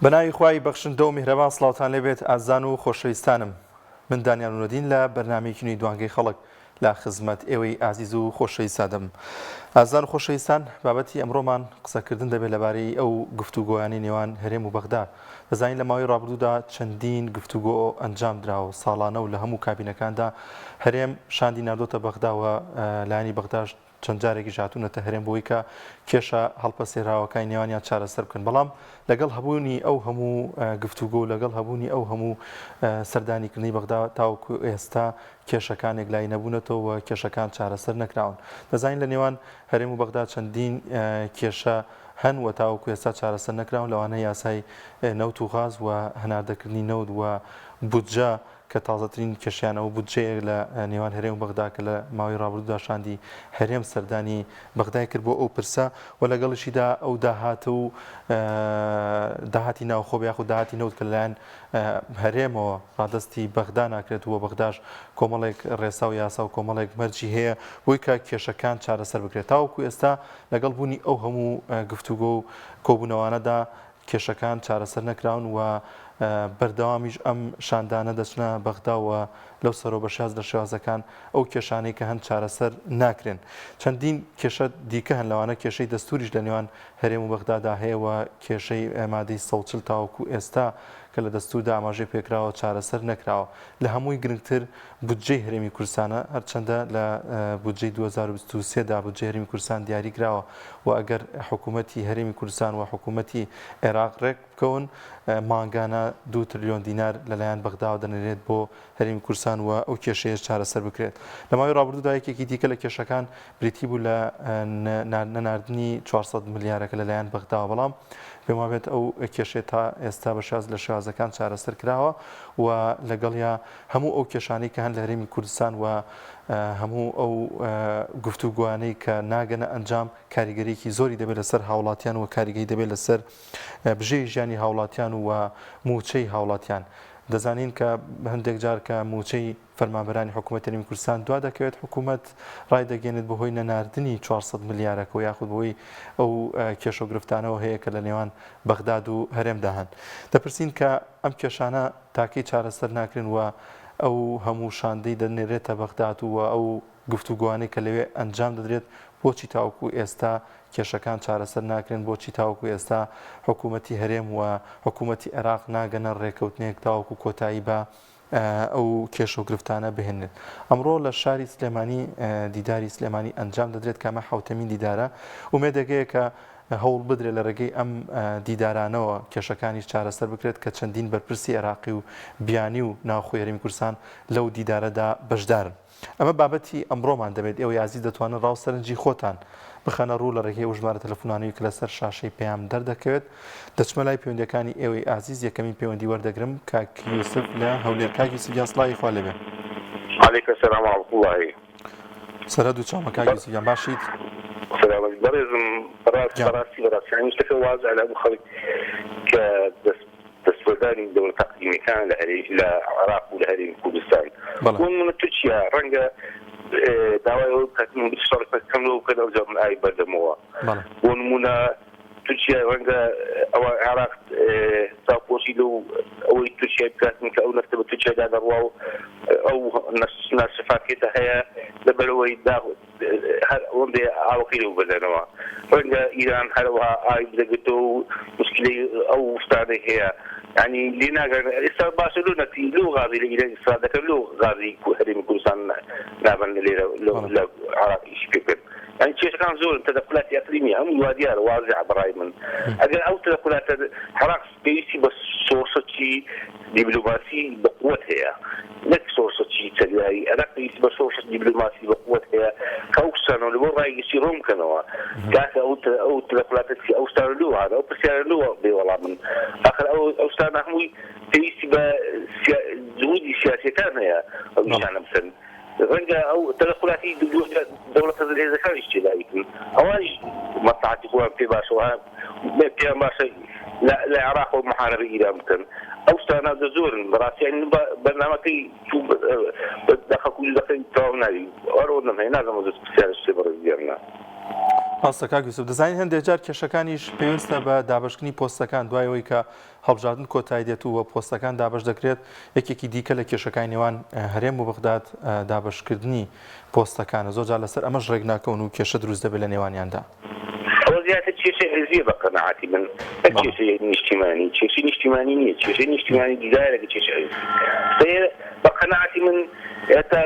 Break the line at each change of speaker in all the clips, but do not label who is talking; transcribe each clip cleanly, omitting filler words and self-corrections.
بەناوی خوای بەخشندە و میهرەبان سڵاوتان لێبێت ئازان و خۆشەویستانم. من دانیال نورەدین لە بەرنامەیەکی نوێی دوانگەی خەڵک لە خزمەت ئێوەی ئازیز و خۆشەویستادەم. ئازان و خۆشەویستان، بابەتی ئەمڕۆمان قسەکردن دەبێت لەبارەی ئەو گفتوگۆیانی نێوان هەرێم و بەغدا. دەزانین لە ماوەی ڕابردوودا چەندین گفتوگۆ ئەنجام درراوە ساڵانە و لە هەموو کابینەکاندا هەرێم شاندی نردۆتە بەغداوە لایانی بەغداش چەند جارێکی هاتوونەتە هەرێم بۆی کە کێشە هەڵپەسێراوەکانی نێوانیان چارەسەر بکەن. بەڵام لەگەڵ هەبوونی ئەو هەموو گفتوگۆ و لەگەڵ هەبوونی ئەو هەموو سەردانیکردنی بەغدا تاوەکو ئێستا کێشەکانێک لای نەبوونەتەوە کێشەکان چارەسەر نەکراون. دەزانین لە نێوان هەرێم و بەغدا چەندین کێشە هەن و تاوەکو ئێستا چارەسەر نەکراون، لەوانە یاسای نەوت و غاز و هەناردەکردنی نەوت و بودجە کە تازەترین کێشیانەوە بودجەیەک لە نێوان هەرێم و بەغدا کە لە ماوەی ڕابردوودا شاندی هەرێم سەردانی بەغدای کرد بۆ ئەو پرسە و لەگەڵشیدا ئەو داهاتە و داهاتی ناوخۆ یاخود داهاتی نەوت کە لەلایەن هەرێمەوە ڕادستی بەغدا ناکرێت و بەغداش کۆمەڵێک ڕێسا و یاسا و کۆمەڵێک مەرجی هەیە بۆی کە کێشەکان چارەسەر بکرێت. تاوەکو ئێستا لەگەڵ بوونی ئەو هەموو گفتوگۆ و کۆبوونەوانەدا کێشەکان چارەسەر نەکراون و بەردەوامیش ئەم شاندانە دەچنە بەغداوە لەو سەرۆ بەشاز لە شێوازەکان ئەو کێشانەی کە هەند چارەسەر ناکرێن. چەندین کێشە دیکە هەن لەوانە کێشەی دەستوریش لە نێوان هەرێم و بەغدادا هەیەوە کێشەی مادەی 140 تاوەکو ئێستا کە لە دەستوردا ئاماژەی پێکراوە چارەسەر نەکراوە. لە هەمووی گرنگتر بودجەی هەرێمی کوردستانە هەرچەندە لە بودجەی 2023دا بودجەی هەرێمی کوردستان دیاریکراوە و ئەگەر حکوومەتی هەرێمی کوردستان و حکوومەتی عێراق ڕێک بکەون مانگانە 2 تریلیۆن دینار لەلایەن بەغداوە دەنێرێت بۆ هەرێمی کوردستان و ئەو کێشەیە چارەسەر بکرێت. لە ماوەی ڕابردوودا یەکێکی دیکە لە کێشەکان بریتی بوو لە نەناردنی 400 ملیارەکە لەلایەن بەغداوە، بەڵام پێم وابێت ئەو کێشێت تا ئێستا بەشاز لە شێوازەکان چارەسەر کراوە و لەگەڵیا هەموو ئەو کێشانەی کە هەن لە هەرێمی کوردستان و هەموو ئەو گفتوگوانەی کە ناگەنە ئەنجام کاریگەریەکی زۆری دەبێت لەسەر هاوڵاتیان و کاریگەری دەبێت لەسەر بژێی ژیانی هاوڵاتیان و موچەی هاوڵاتیان. دەزانین کە هەندێک جار کە موچەی فەرمانبەرانی حکوومەتی هەرێمی کوردستان دوا دەکەوێت حکوومەت ڕای دەگەێنێت بەهۆی نەناردنی 400 ملیارەکە و یاخود بۆی ئەو کێشە و گرفتانەوە هەیە کە لە نێوان بەغداد و هەرێمدا هەن. دەپرسین کە ئەم کێشانە تاکەی چارەسەر ناکرێن و ئەو هەموو شاندەی دەنێرێتە بەغداد و ئەو گفتوگوانەی کە لەوێ ئەنجام دەدرێت بۆچی تاوەکو ئێستا کێشەکان چارەسەر ناکرێن، بۆچی تاوەکو ئێستا حکوومەتی هەرێم و حکوومەتی عێراق ناگەنە ڕێکەوتنێک تاوەکو کۆتایی بە ئەو کێشە و گرفتانە بهێنێت. ئەمڕۆ لە شاری سلێمانی دیداری سلێمانی ئەنجام دەدرێت کە ئەمە حوتەمین دیدارە ومێدەگەیە کە هەوڵ بدرێت لە ڕێگەی ئەم دیدارانەوە کێشەکانی چارەسەر بکرێت کە چەندین بەرپرسی عێراقی و بیانی و ناوخۆی هەرێمی کوردستان لەو دیدارەدا بەشدارن. ئەمە بابەتی ئەمڕۆمان دەبێت ئێوە یازی دەتوانن ڕاوسەرنجی خۆتان بخەنە ڕوو لە ڕێگەی ئەو ژمارە تەلەفۆنانەوەی کە لەسەر شاشەی پێیان دەردەکەوێت. دەچمە لای پەیوەندیەکانی ئێوەی ئازیز یەکەمین پەیوەندی وەردەگرم کاک یوسف لە هەولێر. کاک یوسف گیان سڵاوی خوا لێبێ.
عەلەیکە سەلام وەڕەحمەتوڵڵاهی.
سەرەد و چاومە کاک یوسف گیان باشیت؟
بەڕێزم بەڕاستی شتەکە وازە لە هەموو خەڵک کە دەستوەردانی دەوڵەت تەقدیمیەکان لە عێراق و لە هەرێمی کوردستان بۆ نمونە تورکیا ڕەنگە داوای ئەوە بکاتن بشتەڕەکەم لەوە بکەن ئەوجا من ئای بەردەمەوە. بۆ نمونە تورکیا ڕەنگە ئەوە عێراق چاوپۆشی لەو ئەوەی تورکیا بکاتن کە ئەو نەفتە بە تورکیادا دەڕوا و ئەو ناشفافیەتە هەیە لەبەرەوەی هەر ئەوەندێ ئاوەکەی لەو بەدەنەوە. ڕەنگە ئیران هەروەها ئای بدەگرێتەوە و مشکلەی ئەو شتانەی هەیە. يعني لي ناقر إسرائيل بارسلونة في لو غازي إلى إسرائيل ذكر لو غازي هرم كردستان نابن لو عراق يشبكن يعني شيء كان زول تدخلات إقليمية هم الواديار واضحة براي من أجل أو تدخلات عراق بيسي بس صورة شيء دبلوماسي بقوتها لك صورة شيء تلاقي عراق بيسي بس صورة دبلوماسي بقوتها كوكسان ولا وراي يصيرون كانوا كاس أو تدخلات في أو ستارلو هذا أو بسيارلو بيولا من آخر أو ستارنا هم بيسي بزودي سياسية كانها أو مش أنا مثلا رنجا أو تدخلاتي دولة إذا كان اشتراكي أواج مصلحة إخوان في باشوها في باشا لا عراق ومحاربة إيران مثلا أو استانا دزور براسي يعني برنامجي شو دخل كل دخل تونا لي أرونا هنا هذا موضوع سياسي برا ديالنا.
ڕاستە کاک یوسف دەزانین هەندێک جار کێشەکانیش پێویستە بە دابشکردنی پۆستەکان دوایەوەی کە هەڵبژاردن کۆتایی دێت و پۆستەکان دابش دەکرێت یەکێکی دیکە لە کێشەکانی نێوان هەرێم و بەغداد دابشکردنی پۆستەکانە زۆر جار لەسەر ئەمەش ڕێک ناکەون و کێشە دروست دەبێت لە نێوانیاندا.
زیاتر کێشەی حزبیە بە قەناعەتی من کێشەی نیشتیمانی کێشەی نیشتیمانی نییە کێشەی نیشتیمانی دیدارە لە کێشەی بە قەناعەتی من هێتا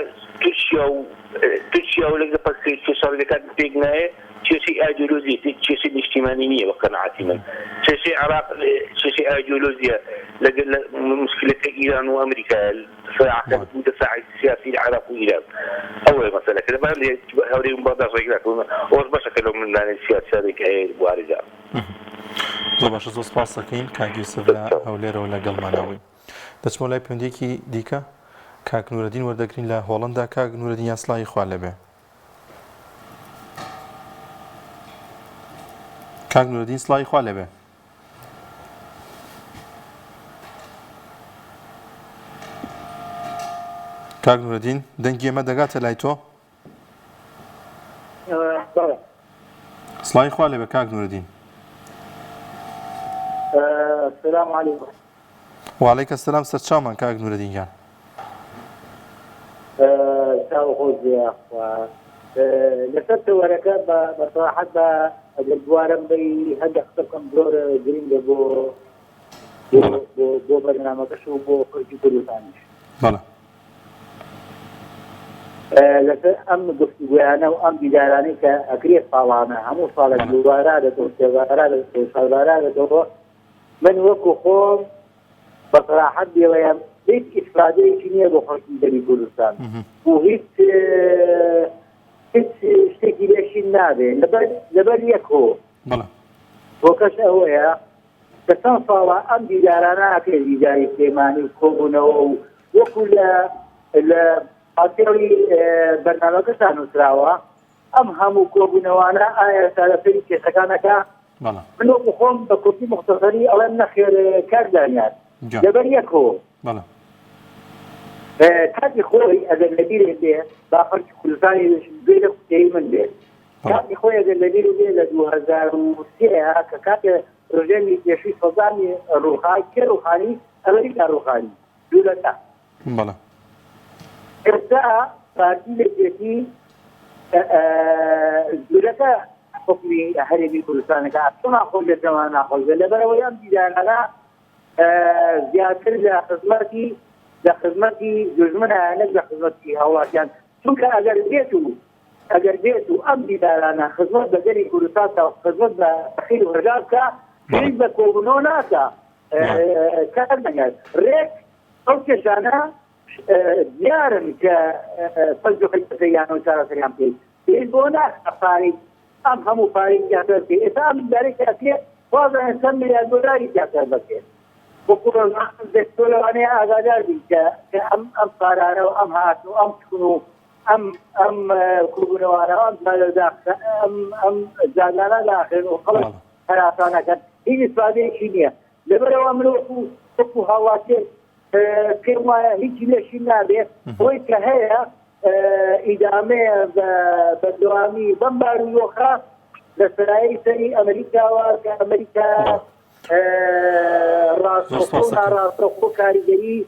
تورکیا و لەگە پەکەی کێشەڵەکان پێک نایە کێشەی ئایدیۆلۆژی کێشەی نیشتیمانی نییە بە قەناعەتی من کێشەی عێراق کێشەی ئایدیۆلۆژیە لەگەڵ مشکلەکە ئیران و ئەمریکا دفاعی سیاسی العراق وإيران أول مسألة كده ما اللي هوري مبادرة رجلات وش باشا كلام من لان السياسة هذيك بوارجة.
زۆر باشە زۆر سپاس دەکەین کاک یوسف لە هەولێرەوە لەگەڵ ماناوی. دەچمەوە لای پەیوەندیەکی دیکە کاک نورەدین وەردەگرین لە هۆڵەندا. کاک نورەدین یاسڵای خوا لەبێ. کاک نورەدین سڵای خوا لەبێ. کاک نورەدین دەنگی ئێمە دەگاتە لای تۆ؟ سڵای خوا لەبێ کاک نورەدین.
السلام عليكم.
وعليكم السلام سەرچاومان کاک نورەدین گیان.
چاو خۆش لەسەر تەوەرەکە بەسەراحەت بە ئەگەر بوارم بەی هەندێک قسە بکەم زۆر گرنگە بۆ بەرنامەکەش و بۆ خەڵکی کوردستانیش.
بەڵێ.
لەسەر ئەم گفتوگویانە و ئەم دیدارانەی کە ئەکرێت ساڵانە هەموو ساڵێک دووبارە دەکەوت سێبارە دەکەوت سەڵبارە دەکەوت من وەکو خۆم بەسەراحەت دێڵەیە هیچ ئیسفادەیەکی نییە بۆ خەڵکی دەمی کوردستان و هیچ شتێکی لێشین نابێت لەبەر یەکۆ بۆکەش ئەوەیە کە چەند ساڵە ئەم دیدارانە ئەکرێت دیداری سلێمانی و کۆبوونەوە و وەکو لە ئاتێڵی بەرنامەکەتان نووسراوە ئەم هەموو کۆبوونەوانە ئایا سارەفەری کێشەکانەکە من وەکو خۆم بە کورتی مختصری ئەڵێم نەخێر کاردانیان لەبەر یەکۆ کاتی خۆی ئەگەر لەبیرێ بێ با خەڵکی کوردستانی گوێ لە قوتەی من بێت کاتی خۆی ئەگەر لەبیرێ بێ لە 2003 کە کاتێ ڕژێمی پێشووی سەڵدانی ڕووخانی کێ ڕووخانی ئەمریکا ڕووخانی دوولەتە ئێستا پارتی لەکێتی دوولەکە حکمی هەرێمی کوردستانەکە چۆن ناخۆش لەجەوان ناخۆش لەبەرەوەی ئەم دیدارانە زیاتر لە خزمەتی دژمنە نەک لە خزمەتی هاوڵاتیان چونکە ئەگەر بێت و ئەم دیدارانە خزمەت بە گەری کوردستان تا خزمەت بە خیر و هەژار بکە پێویست بە کۆبوونەوە ناکە کار نەکات ڕێک ئەو کێشانە دیارن کە فەرج و خەیتەکەیان و چارەسەریان پێویست بۆ ناکە ئەم هەموو پارەی تیاتر بکە ئێستا ئەم دیدارەی تیاتر وازانە چەند میلیارد دۆلاری تیاتر بکرێت بۆ لەوانەیە ئاگادار بین کە ئەم پارانە و ئەم هاتن و ئەم چکن و ئەم کوبوونەوانە ئەم جادانە داخێن و خەڵک هەراسانەکەن هیچ ئیسفادەیەکی نییە لەبەرەوە من وەکو هاوڵاتیان پێم وایە هیچی لێشی نابێت بۆی کە هەیە ئیدامەیە بەردەوامی بەم بارویۆخە لە سەرایی سەری ئەمریکاوە کە ئەمریکا ڕاستەخۆ و ناڕاستەخۆ کاریگەری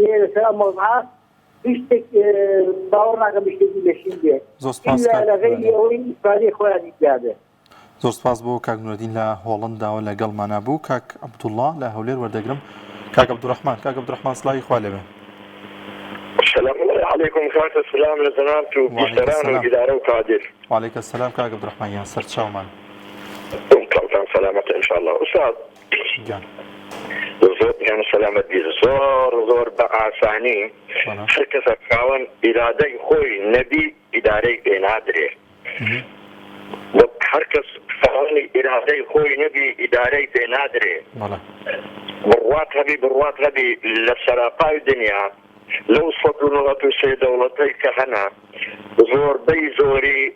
هەیە لەسەر ئەم مەوزوعە هیچ شتێک باوەڕ ناکەم شتێکی لێشین بێت ئیلا لەغەیری ئەوەی ئیسفادەی خۆیانی تیا بێت.
زۆر سپاس بۆ کاک نورەدین لە هۆڵەنداوە لەگەڵمانە بوو. کاک عەبدوڵڵا لە هەولێر وەردەگرم. کاک عەبدوڕەحمان سڵای خوا لەبێ.
السلام عليكم كاتب السلام لزنانت وبيشتران وجدارة وقادر.
وعليك السلام كاك عبد الرحمن يا سرت شاومان.
كان سلامة إن شاء الله أستاذ.
جان.
زور يعني سلامة دي زور بقى ثاني. شركة كاون إرادة خوي نبي إدارة بنادرة. وحركة كاون إرادة خوي نبي إدارة بنادرة. بروات هبي للسراقة الدنيا. لو صدروا سي دولتي كهنا زور بي زوري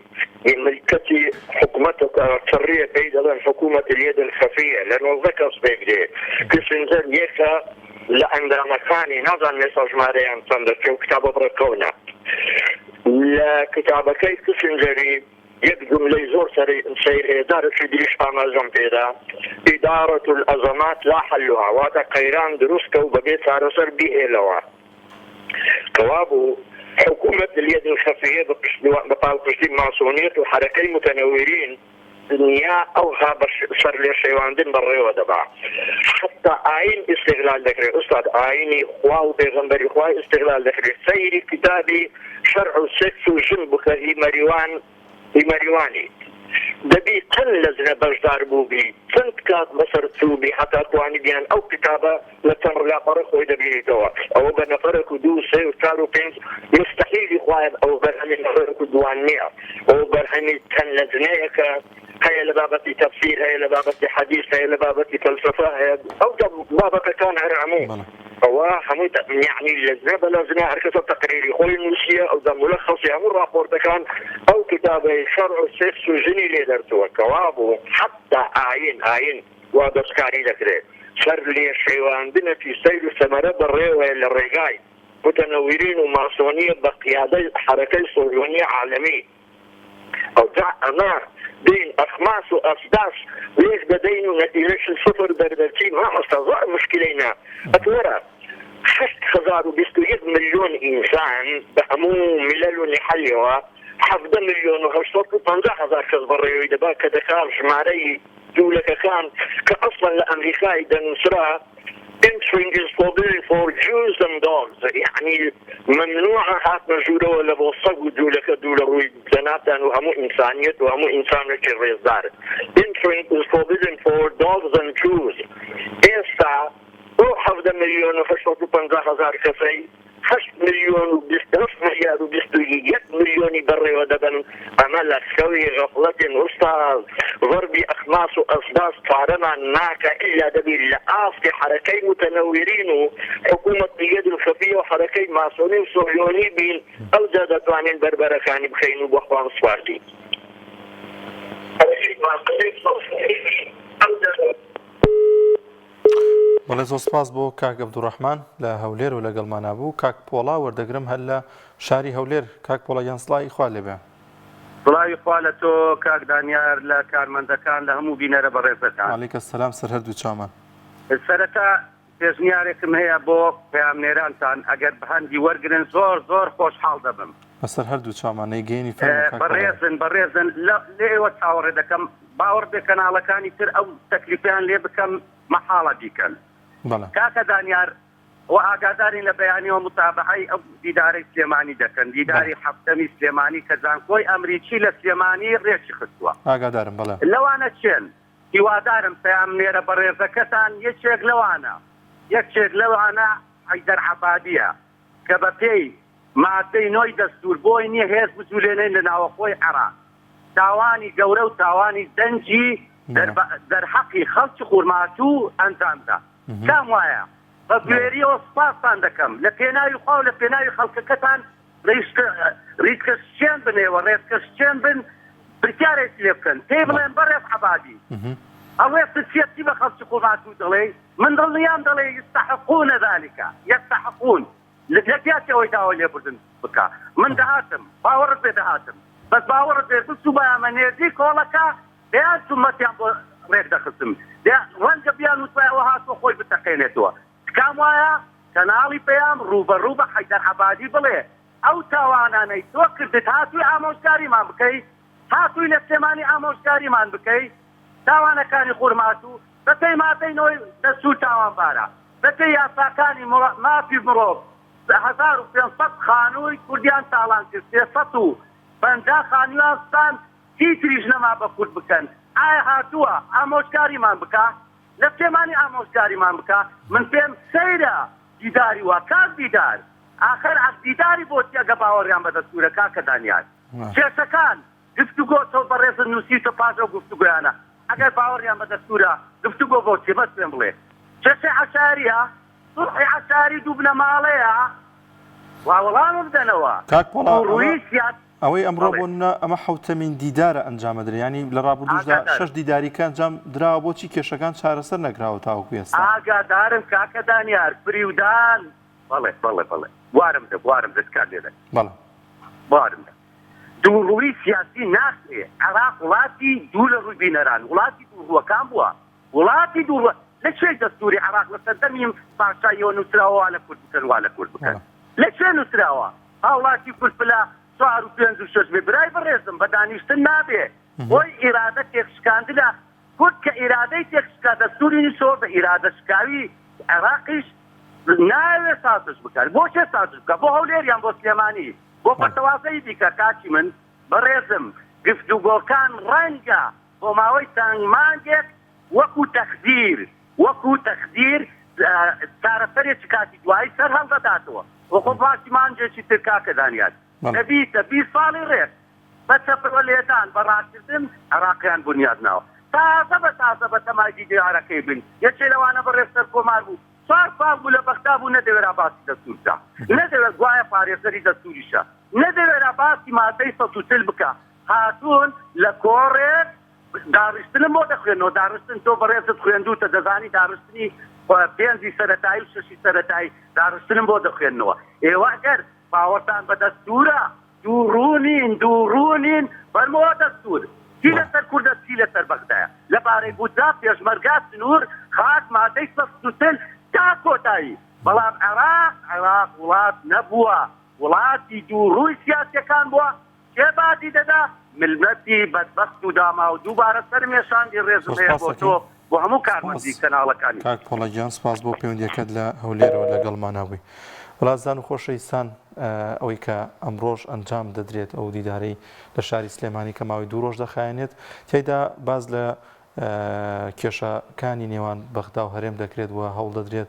ملكتي حكومتك سرية بيد حكومة اليد الخفية لأنه ذكر بيقدي كسنزل يكا لأن مكاني نظر مساج ماريان صندر كتاب بركونا لا كتاب كيف كسنجري يك جملة زور سير إدارة الجيش أمازون بيدا إدارة الأزمات لا حلها وهذا قيران دروسك وببيت عرسر به لوا كوابو حكومة اليد الخفية بطالب ماسونية وحركي متنورين دنيا أو هابش صار لي شيواندين بريو دبا حتى عين استغلال ذكري أستاذ عيني خواه بيغمبري خواه استغلال ذكري سيري كتابي شرع السكس وجنبك هي مريواني دبي تنلزنا بجدار بوبي تنت كات بصر توبي حتى تواني بيان أو كتابة لتمر لا فرق ويدبي توا أو بنفرق ودو سي وكارو بينز مستحيل يخواه أو برهني نفرق ودوانية أو برهني تنلزناك هي لبابتي تفسير هي لبابتي حديث هي لبابتي فلسفة هي أو بابك كان على العموم هو حمود يعني لزنا هركز التقريري خوي الموسيقى أو ذا ملخص يعمل رابورت كان أو كتابة شرع السيكس وجني ليدرتو كوابو حتى عين وادسكاري ذكره شر لي شيوان بنا في سيل الثمرة بالريوة للرجاي متنورين وماسونية بقيادة حركة صهيونية عالمية أو أنا بين أخماس وأسداس ليش بدينوا نتيجة الصفر دردرتي ما استظهر مشكلينا أتورا 8 مليون إنسان بأمو ملل نحليوا 7 مليون و850,000 كس بريوي دبا كدكار شماري دولة كان كأصلا لأمريكا إذا نسرا entering is forbidden for Jews and dogs يعني ممنوعة هاتنا جولة ولا بوصقوا دولة روي جناتان وهمو إنسانية وهمو إنسان كريز دار entering is forbidden for dogs and Jews إيسا 7 مليون و850,000 كسي 8 مليون و1 مليون بري ودبن أمل سوي غفلة أستاذ ضربي أخماس وأصداس طارنا ناك إلا دبي لآف حركي متنورين حكومة اليد الخفية وحركي ماسوني وصهيوني بين أوجدت عن البربرة كان بخين وبخوان صوارتي
بەڵێ زۆر سپاس بۆ کاک عەبدوڕەحمان لە هەولێر و لەگەڵمانە بوو. کاک پۆڵا وەردەگرم هەر لە شاری هەولێر. کاک پۆڵا یانسڵای خوا لێبێ.
سڵاوی خوا لە تۆ کاک دانیار لە کارمەندەکان لە هەموو بینەرە بەڕێزەکان.
عەلەیکە سەلام سەر هەردوو چامان.
سەرەتا پێشنیارێکم هەیە بۆ پەیامنێرانتان ئەگەر بەهەندی وەرگرن زۆر خۆشحاڵ دەبم.
بەسەر هەردوو چامان نەیگەینی فەرموو
بەڕێزن لە ئێوە چاوەڕێ دەکەم باوەڕ بێ کەناڵەکانی تر ئەو تەکلیفیان لێ بکەم مەحاڵە بیکەن. کاکە دانیار و ئاگادارین لە بەیانیەوە متابعەی ئەو دیدارەی سلێمانی دەکەن دیداری هەفتەمی سلێمانی کە زانکۆی ئەمریکی لە سلێمانی ڕێکی خستووە.
ئاگادارم بەڵێ
لەوانە چێن هیوادارم پەیامنێرە بەڕێزەکەتان یەکێک لەوانە حەیدەر عەبادیە کە بە پێی مادەی 9 دەستور بۆی نییە هێز بجوولێنین لە ناوەخۆی عێراق تاوانی گەورە و تاوانی دەنجی دەرحەقی خەڵکی خوورماتوو ئەنجامدا. کام وایە بە گوێریەوە سپاسان دەکەم لە پێناوی خوا و لە پێناوی خەڵکەکەتان ڕیزکەشتێن بنێوە ڕێزکەشتێن بن بریکارێک لێ بکەن پێی بڵێن بەڕێز عەبادی ئەوێ سچێتی بە خەڵکی خوورماتوو دەڵێ من دڵنیام دەڵێ یستحقون ذلك یستحقون لە پیاتەوەی داوای لێبوردن بکە من دەهاتم باوەڕت پێ دەهاتم بەس باوەڕت پێ بچوو بە ئەمەنێردی کۆڵەکە دەیان سومەتیان بۆ ڕێک دەخستم وەنجە بیان وتوایەوە هاتووە خۆی بتەقێنێتەوە تکام وایە کەناڵی پێیان ڕوبەڕوو بە حەیدەر عەبادی بڵێ ئەو تاوانانەی تۆ کردت هاتووی ئامۆژگاریمان بکەی هاتووی لە سلێمانی ئامۆژگاریمان بکەی تاوانەکانی خوورماتوو بەپێی مادەی 9 دەستور تاوانبارە بەپێی یاساکانی مافی مرۆڤ 1500 خانووی کوردیان تاڵان کرد 350 خانوویانستان هیچ نەما بە کورد بکەن ئایا هاتووە ئامۆژگاریمان بکە لە پێمانی ئامۆژگاریمان بکە من پێم سەیرە دیداری وە کار دیدار ئاخر دیداری بۆ ئەگە باوەڕیان بە دەستورە کاکە دانیار کێشەکان گفتوگۆ تۆ بەڕێز نووسیتە پاشەو گفتوگویانە ئەگەر باوەڕیان بە دەستورە گفتوگۆ بۆ چی بەس پێم بڵێ کێشەی عەشاریە سوڵحی عەشاری دوو بنەماڵەیە واوەڵامە بدەنەوە ڕوویسیات
ئەوەی ئەمڕۆ بۆ ئەمە حوتەمین دیدارە ئەنجامەدرێ ینی لە ڕابردووشدا 6 دیداریکە ئەنجام دراوە بۆچی کێشەکان چارەسەر نەکراوە تاوەکو ئێستا
ئاگادارم کاکە دانیار فریودان بەڵێ وارم دەستکار لێ بوارم دووڕووی سیاسی ناکرێ. عێراق وڵاتی دوو لە ڕووی بینەران، وڵاتی دووڕووەکان بووە، وڵاتی دووڕووە. لەکوێ دەستوری عێراق لە سەردەمی پاشاییەوە نووسراوە لە کورد بکەن وا لە کورد بکەن؟ لەکوێ نووسراوە؟ وڵاتی کورد پلا 4 و 5 و 6 بێ. برای بەڕێزم بە دانیشتن نابێ، بۆی ئیرادە تێکشکاندنە کورد کە ئیرادەی تێکشکا دەستوری نووسەوە بە ئیرادە شکاوی عێراقیش ناوێ سازش بکەن. بۆ چێ سازش بکە؟ بۆ هەولێریان بۆ سلێمانی بۆ پەتەوازەی دیکە. کاچی من بەڕێزم گفتوگۆکان ڕەنگە بۆ ماوەی چەند مانگێک وەکو تەخدیر چارەسەرێکی کاتی دوایی سەر هەڵدەداتەوە. وەخۆ باسی مانجێکی تر کاکە دانیات دەبیتە 20 ساڵی ڕێک بە چەپڕە لێدان بە ڕاکردن عێراقیان بنیاد ناوە. تازە بە تەمایدی دیارەکەی بن. یەکێ لەوانە بەڕێز سەر کۆمار بوو 4 ساڵ بوو لە بەغدا بوو نەدەوێرا باسی دەستوردا، نەدەوێت گوایە پارێزەری دەستوریشە، نەدەوێرا باسی مادەی 140 بکە. هاتوون لە کۆڕێک داڕشتنم بۆ دەخوێنەوە. داڕشتن تۆ بەڕێزت خوێندوتە دەزانی داڕشتنی 5 سەرەتایی و 6 سەرەتایی داڕشتنم بۆ دەخوێنەوە. ئێوە ئەگەر باوەڕتان بە دەستورە دووڕوونین بەرمەوە دەستور چی لەسەر کوردە چی لەسەر بەغدایە. لەبارەی بودجا پێشمەرگا سنوور خاک مادەی 140 تا کۆتایی. بەڵام عێراق وڵات نەبووە، وڵاتی دووڕووی سیاسیەکان بووە. کێ بادی دەدا؟ ملمەتی بەدبەخت و داما و دووبارە سەرمێشاندی ڕێزم هەیە بۆ تۆ بۆ هەموو کارمەندی کەناڵەکانی.
کاک پۆڵەگیان سپاس بۆ پەیوەندیەکەت لە هەولێرەوە لەگەڵمانەوەی. وڵاتزان و خۆشەویستان، ئەوەی کە ئەمڕۆژ ئەنجام دەدرێت ئەو دیدارەی لە شاری سلێمانی کە ماوەی 2 ڕۆژ دەخایەنێت، تێیدا باز لە کێشەکانی نێوان بەغدا و هەرێم دەکرێت و هەوڵ دەدرێت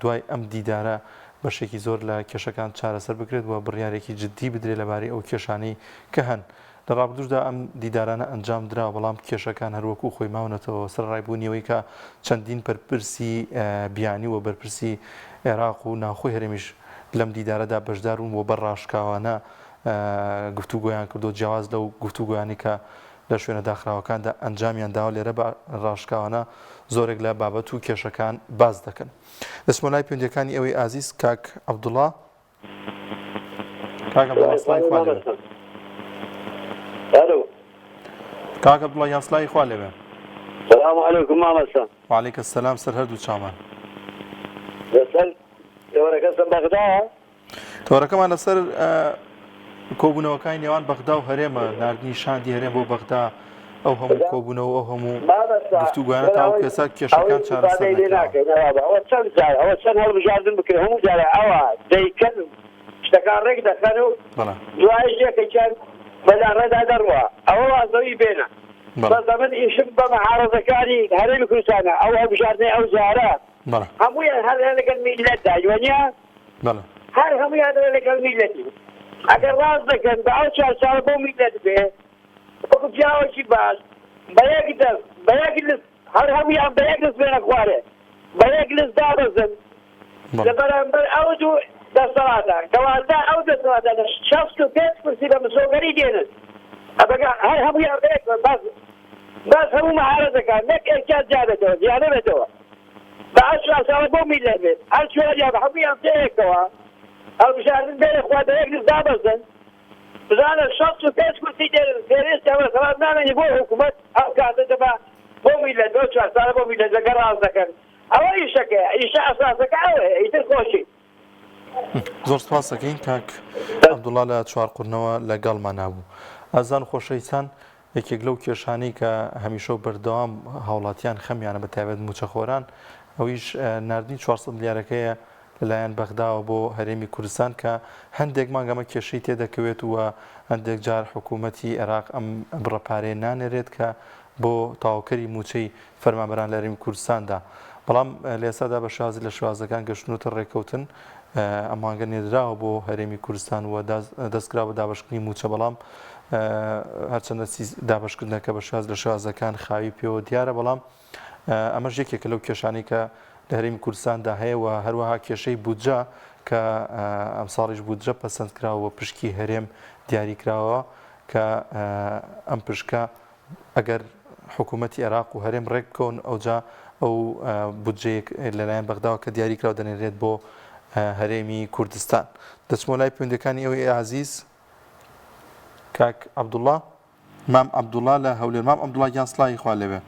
دوای ئەم دیدارە بەشێکی زۆر لە کێشەکان چارەسەر بکرێت و بڕیارێکی جددی بدرێت لەبارەی ئەو کێشانەی کە هەن. لە ڕابردووشدا ئەم دیدارانە ئەنجام درا، بەڵام کێشەکان هەروەکو خۆی ماونەتەوە سەرڕایبوونیەوەی کە چەندین بەرپرسی بیانی و بەرپرسی عێراق و ناوخۆی هەرێمیش لەم دیدارەدا بەشدار بوون و بە ڕاشکاوانە گفتوگۆیان کردو. جیاواز لەو گفتوگویانی کە لە شوێنە داخراوەکاندا ئەنجامیان داوە لێرە بە ڕاشکاوانە زۆرێک لە بابەت و کێشەکان باز دەکەن. دەچمە لای پەیوەندیەکانی ئەوەی ئازیز کاک عەبدوڵڵا. کاک عەبدوڵڵا سڵای خوا لێبێ. کاک عەبدوڵڵا یان سڵای خوا لێبێ.
سلام علیکم مامەستا.
وعلیکم السلام. سەر هەردوو چامان.
تۆرەکەسم بەغدایە؟
تۆرەکەمان لەسەر کۆبوونەوەکانی نێوان بەغدا و هەرێمە، ناردنی شاندی هەرێم بۆ بەغدا، ئەو هەموو کۆبوونەوە ئەو هەموو گفتوگویانە تاو کێسا کێشەکان چارەسەر نەکراوە.
ئەوە چەند جار ئەوە چەند هەڵبژاردن بکرێ هەموو جارە ئەوە دەیکەن شتەکان ڕێک دەکەن و دوای ژێکەکەن بەلاڕێدا دەڕوە ئەوە وازەوی بێنە. بەزەمن ئیشم بە مەحافەزەکانی هەرێمی کوردستانە ئەو هەڵبژاردنەی ئەو جارە هەموویان هەر لەگەڵ میلەتدا وەنیا هەر هەموویان لەگەڵ میلەتی. ئەگەر ڕاست دەکەن بە ئەو 4 ساڵ بۆ میلەت بێ وەکو پیاوەکی باش بە یەک لست هەر هەموویان بە یەک لست بێنە خوارێ بە یەک لست دابەزن لە بەرامبەر ئەو دوو دەسەڵاتە کەواتە ئەو دەسەڵاتە لە 65% لە مسۆگەری دێنن. هەر هەموویان بە یەک باس هەموو مەحارەزەکان نەک ئێرکات جارێتەوە زیادە بێتەوە بە ئەو 4 ساڵە بۆ میلەت بێت هەر چۆریا بە هەموویان پێیەکەوە هەڵبژاردن بێنە خوا بە یەک لست دابەزن بزانە 65% دێرێستیاوە سەڵات نامێنی بۆ حکوومەت ئەو کاتە دەبا بۆ میلەت بۆ 4 ساڵە بۆ میلەت لەگەڵ ڕاست دەکەن. ئەوە ئیشەکەیە ئیشە ئەساسەکە ئەوەیە ئیتر خۆشی.
زۆر سپاس دەکەین کاک عەبدوڵڵا لە چوارقورنەوە لەگەڵمان نابوو. ئازان خۆشەویستان، یەکێک لەو کێشانەی کە هەمیشە بەردەوام هاوڵاتیان خەمیانە بەتایبەت موچەخۆران ئەویش ناردنی 400 ملیارەکەیە لەلایەن بەغداوە بۆ هەرێمی کوردستان کە هەندێک مانگەمە کێشەی تێدەکەوێت و هەندێک جار حکوومەتی عێراق ئەم بڕەپارەیە نانێرێت کە بۆ تاواکەری موچەی فەرمانبەران لە هەرێمی کوردستاندا. بەڵام لە ئێستادا بە شازی لە شوازەکان گەشتنوتە ڕێکەوتن ئەمانگە نێدراوە بۆ هەرێمی کوردستان و دەستکرا بە دابشکردنی موچە، بەڵام هەرچەندە دابشکردنەکە بە شاز لە شوازەکان خاوی پێوە دیارە. بەڵام ئەمەش یەکێکە لەو کێشانەی کە لە هەرێمی کوردستاندا هەیە و هەروەها کێشەی بودجا کە ئەم ساڵیش بودجە پەسەندکراوە پشکی هەرێم دیاریکراوە کە ئەم پشکە ئەگەر حکوومەتی عێراق و هەرێم ڕێک بکەون ئەوجا ئەو بودجەیەک لەلایەن بەغداوە کە دیاریکراوە دەنێرێت بۆ هەرێمی کوردستان. دەچمە لای پەیوەندیەکانی ئەوەی عەزیز. کاک عەبدوڵڵا مام عەبدوڵڵا لە هەولێر. مام عەبدوڵڵا گیان سڵاوی خوا لێبێ.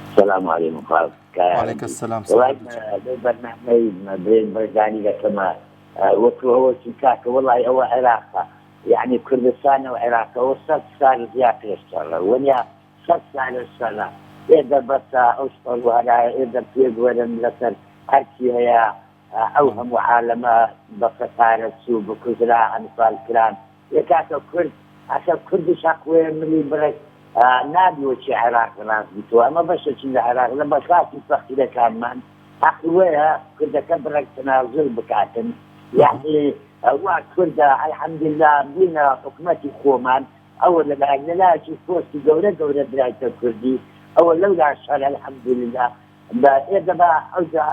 السلام عليكم خالد.
وعليكم السلام.
برنامج ما بين برزاني لكما وهو كاك والله هو عراق يعني كردستان وعراق وصلت صار زيادة الصلاة ونيا صار الصلاة إذا بس أوصل ولا إذا بيد ولا ملتر هرشي هي أوهم عالمة بخسارة سوء بكزراء أنفال كرام يكاك كرد عشان كرد شقوي ملي برك نادي وشي عراق ناس بتوع أما بس شيء العراق لما خاطي فخيرة كمان أخويا كرد كبرك تنازل بكاتن يعني هو كرد الحمد لله بينا حكمتي خومان أول لا شيء فوسي دولة دراية الكردي أول لولا شهر الحمد لله إذا ما أوجع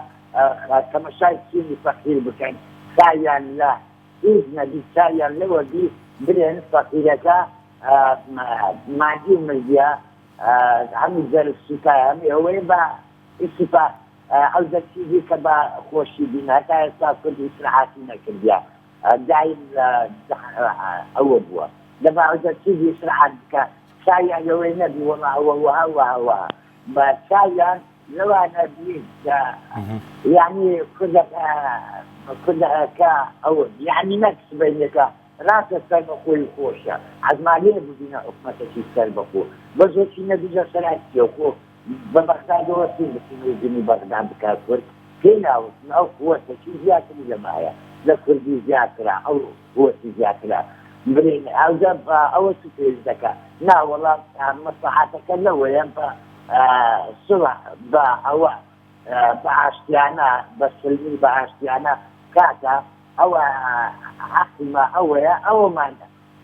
كما شايف سيني فخير بكان سايا لا إذن دي سايا لو دي برين فخيرك ما دي مجيا عم يزال السكاية هو يبا السفا أوجع سيدي كبا خوشي بينا تا يستاقل إسرعاتنا كرديا دايم أول بوا لما أوجع سيدي إسرعاتك سايا لو نبي والله هو بس سايا لو أنا بيت يعني كلها كأول يعني نفس بينك راس السلبقو خوشة عزماليه بدينا حكمة شيء السلبقو بس هو شيء نبيجا سرعتي وخو ببغداد وسيل بس يجيني بغداد بكافر هنا أو قوة شيء زيادة لجماعة لكردي زيادة أو قوة زيادة برين أو سكر الزكاة لا والله مصلحتك لو ينفع صلح بأو بعشتيانا بسلمي بعشتيانا كاتا أو حكمة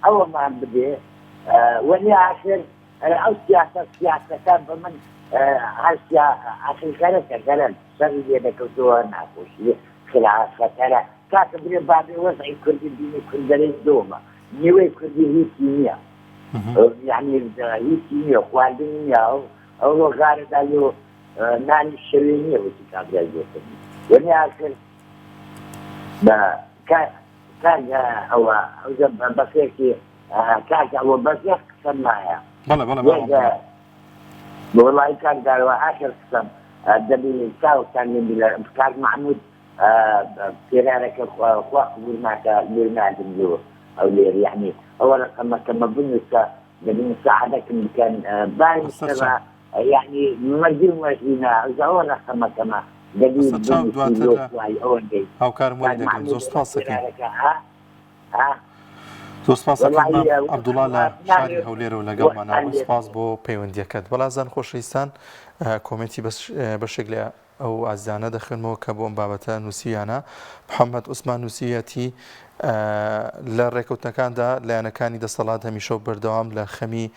أو ما بدي وني آخر أو سياسة كان بمن هالسياسة آخر كانت سري يدك ودوها نعكوش خلاص فترة كاتب لي بعض وضعي كردي ديني كردي دوما نيوي كردي هي كيمياء يعني هي كيمياء خواردنية أو غارد عليه ناني الشرينية وتكاد يجوزني وني آخر كان أو بسيكي كان أو بسيك سمايا
بلا
والله كان قالوا آخر قسم دبي كان يبي كان محمود كرارك خواخ برنامج اليوم أو يعني أول كما بنسى دبي مساعدك كان باين سبا يعني مجرمنا زورنا كما دبي بنسى
أو كارموني دقيق زوج سباسك زۆر سپاسەکەم عەبدوڵڵا لە شاری هەولێر و لەگەڵ ماناوە سپاس بۆ پەیوەندیەکەت. بەڵازان خۆشەویستان کۆمنتی بەشێک لە ئەو ئازانە دەخێنمەوە کە بۆ ئەم بابەتە نووسیانە محەممەد عوسمان نووسیەتی لە ڕێکەوتەکاندا لایەنەکانی دەسەڵات هەمیشە و بەردەوام لە خەمی